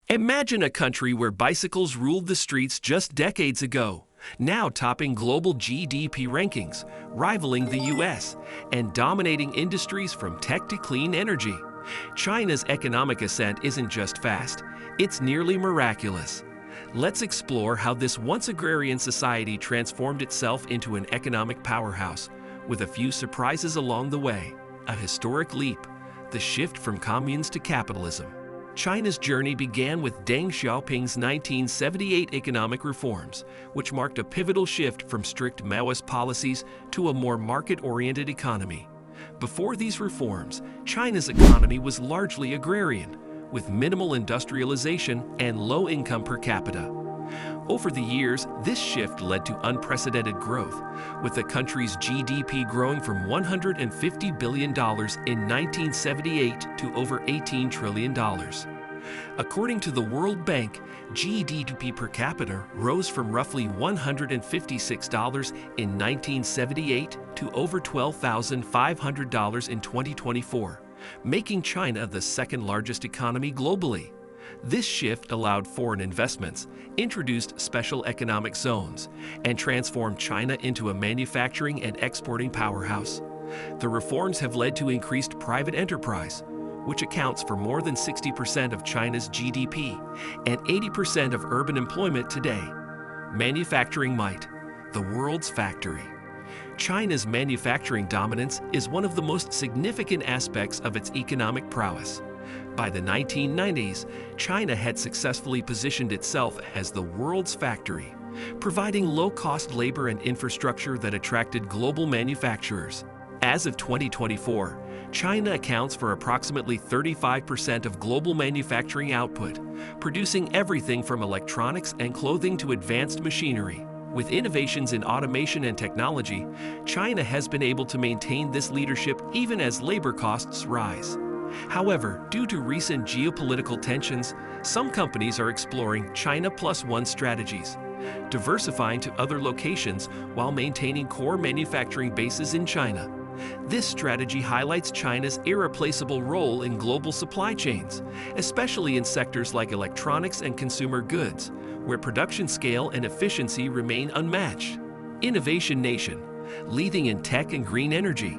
Imagine a country where bicycles ruled the streets just decades ago, now topping global GDP rankings, rivaling the US, and dominating industries from tech to clean energy. China's economic ascent isn't just fast, it's nearly miraculous. Let's explore how this once agrarian society transformed itself into an economic powerhouse, with a few surprises along the way. A historic leap, the shift from communes to capitalism. China's journey began with Deng Xiaoping's 1978 economic reforms, which marked a pivotal shift from strict Maoist policies to a more market-oriented economy. Before these reforms, China's economy was largely agrarian, with minimal industrialization and low income per capita. Over the years, this shift led to unprecedented growth, with the country's GDP growing from $150 billion in 1978 to over $18 trillion. According to the World Bank, GDP per capita rose from roughly $156 in 1978 to over $12,500 in 2024, making China the second largest economy globally. This shift allowed foreign investments, introduced special economic zones, and transformed China into a manufacturing and exporting powerhouse. The reforms have led to increased private enterprise, which accounts for more than 60% of China's GDP and 80% of urban employment today. Manufacturing might, the world's factory. China's manufacturing dominance is one of the most significant aspects of its economic prowess. By the 1990s, China had successfully positioned itself as the world's factory, providing low-cost labor and infrastructure that attracted global manufacturers. As of 2024, China accounts for approximately 35% of global manufacturing output, producing everything from electronics and clothing to advanced machinery. With innovations in automation and technology, China has been able to maintain this leadership even as labor costs rise. However, due to recent geopolitical tensions, some companies are exploring China Plus One strategies, diversifying to other locations while maintaining core manufacturing bases in China. This strategy highlights China's irreplaceable role in global supply chains, especially in sectors like electronics and consumer goods, where production scale and efficiency remain unmatched. Innovation nation, leading in tech and green energy.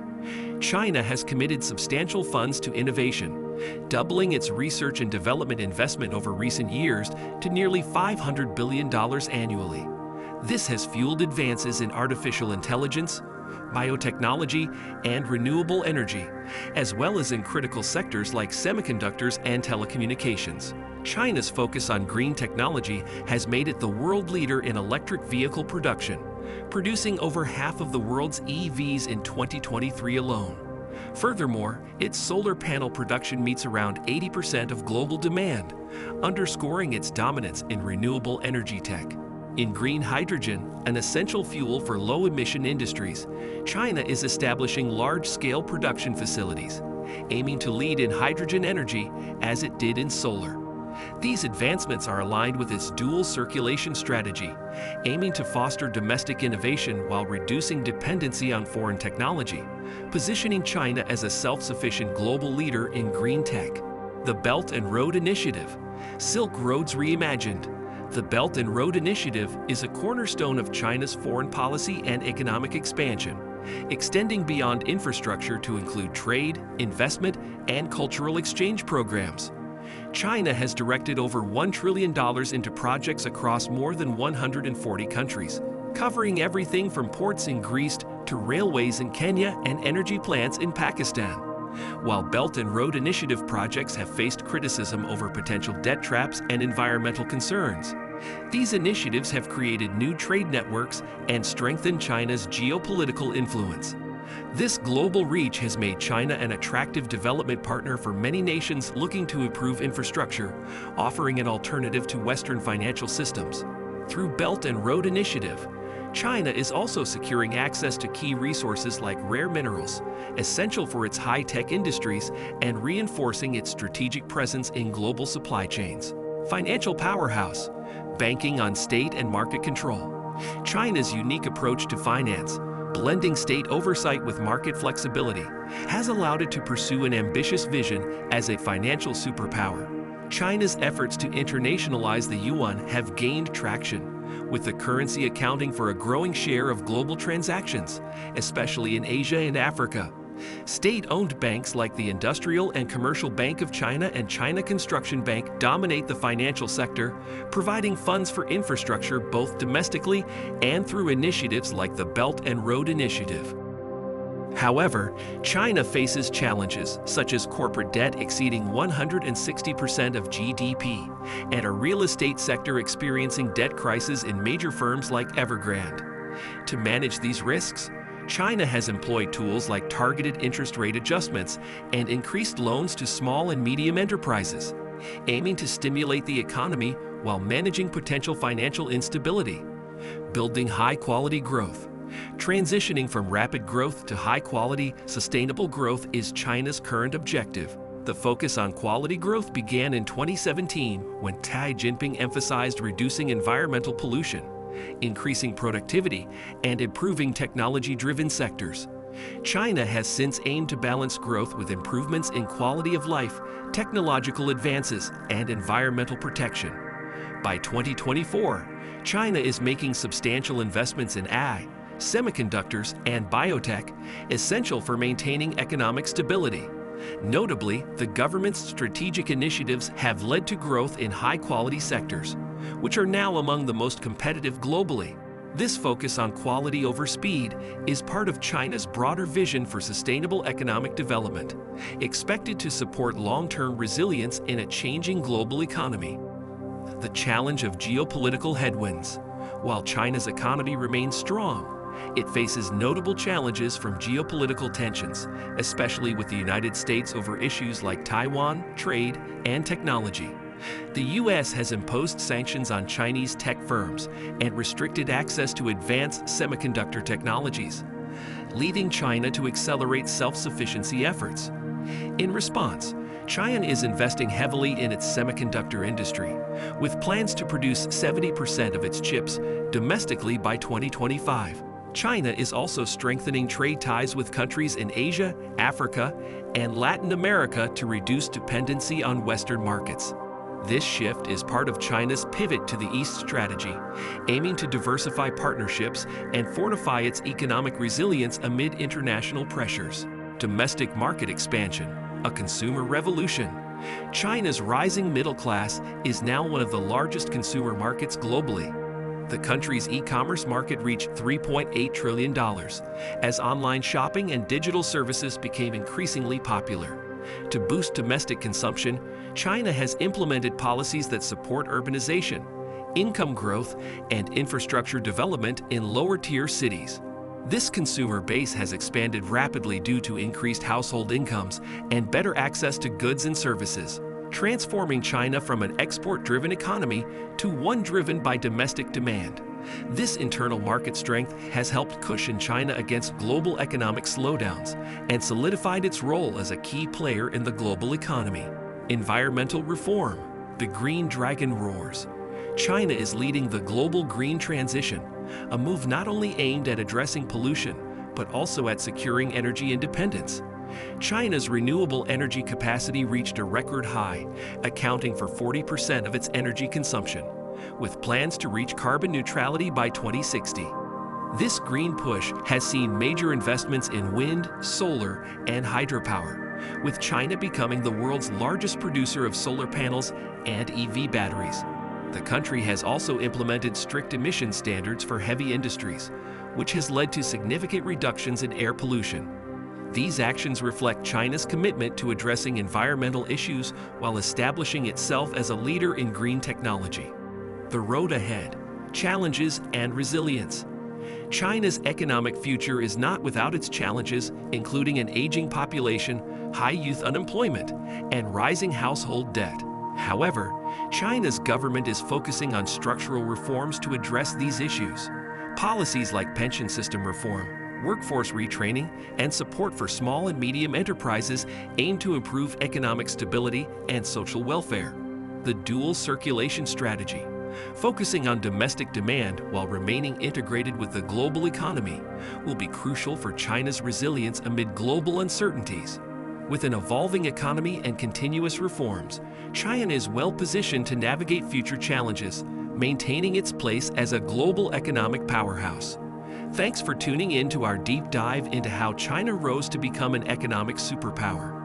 China has committed substantial funds to innovation, doubling its research and development investment over recent years to nearly $500 billion annually. This has fueled advances in artificial intelligence, biotechnology, and renewable energy, as well as in critical sectors like semiconductors and telecommunications. China's focus on green technology has made it the world leader in electric vehicle production, producing over half of the world's EVs in 2023 alone. Furthermore, its solar panel production meets around 80% of global demand, underscoring its dominance in renewable energy tech. In green hydrogen, an essential fuel for low-emission industries, China is establishing large-scale production facilities, aiming to lead in hydrogen energy as it did in solar. These advancements are aligned with its dual circulation strategy, aiming to foster domestic innovation while reducing dependency on foreign technology, positioning China as a self-sufficient global leader in green tech. The Belt and Road Initiative, Silk Roads Reimagined. The Belt and Road Initiative is a cornerstone of China's foreign policy and economic expansion, extending beyond infrastructure to include trade, investment, and cultural exchange programs. China has directed over $1 trillion into projects across more than 140 countries, covering everything from ports in Greece to railways in Kenya and energy plants in Pakistan. While Belt and Road Initiative projects have faced criticism over potential debt traps and environmental concerns, these initiatives have created new trade networks and strengthened China's geopolitical influence. This global reach has made China an attractive development partner for many nations looking to improve infrastructure, offering an alternative to Western financial systems. Through Belt and Road Initiative, China is also securing access to key resources like rare minerals, essential for its high-tech industries, and reinforcing its strategic presence in global supply chains. Financial powerhouse, banking on state and market control. China's unique approach to finance, Blending state oversight with market flexibility has allowed it to pursue an ambitious vision as a financial superpower. China's efforts to internationalize the yuan have gained traction, with the currency accounting for a growing share of global transactions, especially in Asia and Africa. State-owned banks like the Industrial and Commercial Bank of China and China Construction Bank dominate the financial sector, providing funds for infrastructure both domestically and through initiatives like the Belt and Road Initiative. However, China faces challenges such as corporate debt exceeding 160% of GDP and a real estate sector experiencing debt crises in major firms like Evergrande. To manage these risks, China has employed tools like targeted interest rate adjustments and increased loans to small and medium enterprises, aiming to stimulate the economy while managing potential financial instability. Building high-quality growth. Transitioning from rapid growth to high-quality, sustainable growth is China's current objective. The focus on quality growth began in 2017 when Xi Jinping emphasized reducing environmental pollution, increasing productivity, and improving technology-driven sectors. China has since aimed to balance growth with improvements in quality of life, technological advances, and environmental protection. By 2024, China is making substantial investments in AI, semiconductors, and biotech, essential for maintaining economic stability. Notably, the government's strategic initiatives have led to growth in high-quality sectors, which are now among the most competitive globally. This focus on quality over speed is part of China's broader vision for sustainable economic development, expected to support long-term resilience in a changing global economy. The challenge of geopolitical headwinds. While China's economy remains strong, it faces notable challenges from geopolitical tensions, especially with the United States over issues like Taiwan, trade, and technology. The U.S. has imposed sanctions on Chinese tech firms and restricted access to advanced semiconductor technologies, leading China to accelerate self-sufficiency efforts. In response, China is investing heavily in its semiconductor industry, with plans to produce 70% of its chips domestically by 2025. China is also strengthening trade ties with countries in Asia, Africa, and Latin America to reduce dependency on Western markets. This shift is part of China's pivot to the East strategy, aiming to diversify partnerships and fortify its economic resilience amid international pressures. Domestic market expansion, a consumer revolution. China's rising middle class is now one of the largest consumer markets globally. The country's e-commerce market reached $3.8 trillion as online shopping and digital services became increasingly popular. To boost domestic consumption, China has implemented policies that support urbanization, income growth, and infrastructure development in lower-tier cities. This consumer base has expanded rapidly due to increased household incomes and better access to goods and services, transforming China from an export-driven economy to one driven by domestic demand. This internal market strength has helped cushion China against global economic slowdowns and solidified its role as a key player in the global economy. Environmental reform. The Green Dragon roars. China is leading the global green transition, a move not only aimed at addressing pollution, but also at securing energy independence. China's renewable energy capacity reached a record high, accounting for 40% of its energy consumption, with plans to reach carbon neutrality by 2060. This green push has seen major investments in wind, solar, and hydropower, with China becoming the world's largest producer of solar panels and EV batteries. The country has also implemented strict emission standards for heavy industries, which has led to significant reductions in air pollution. These actions reflect China's commitment to addressing environmental issues while establishing itself as a leader in green technology. The road ahead, challenges and resilience. China's economic future is not without its challenges, including an aging population, high youth unemployment, and rising household debt. However, China's government is focusing on structural reforms to address these issues. Policies like pension system reform, workforce retraining, and support for small and medium enterprises aim to improve economic stability and social welfare. The dual circulation strategy. Focusing on domestic demand while remaining integrated with the global economy will be crucial for China's resilience amid global uncertainties. With an evolving economy and continuous reforms, China is well positioned to navigate future challenges, maintaining its place as a global economic powerhouse. Thanks for tuning in to our deep dive into how China rose to become an economic superpower.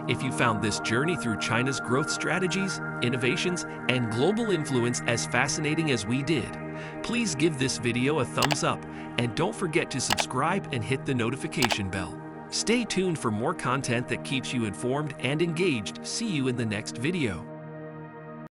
If you found this journey through China's growth strategies, innovations, and global influence as fascinating as we did, please give this video a thumbs up and don't forget to subscribe and hit the notification bell. Stay tuned for more content that keeps you informed and engaged. See you in the next video.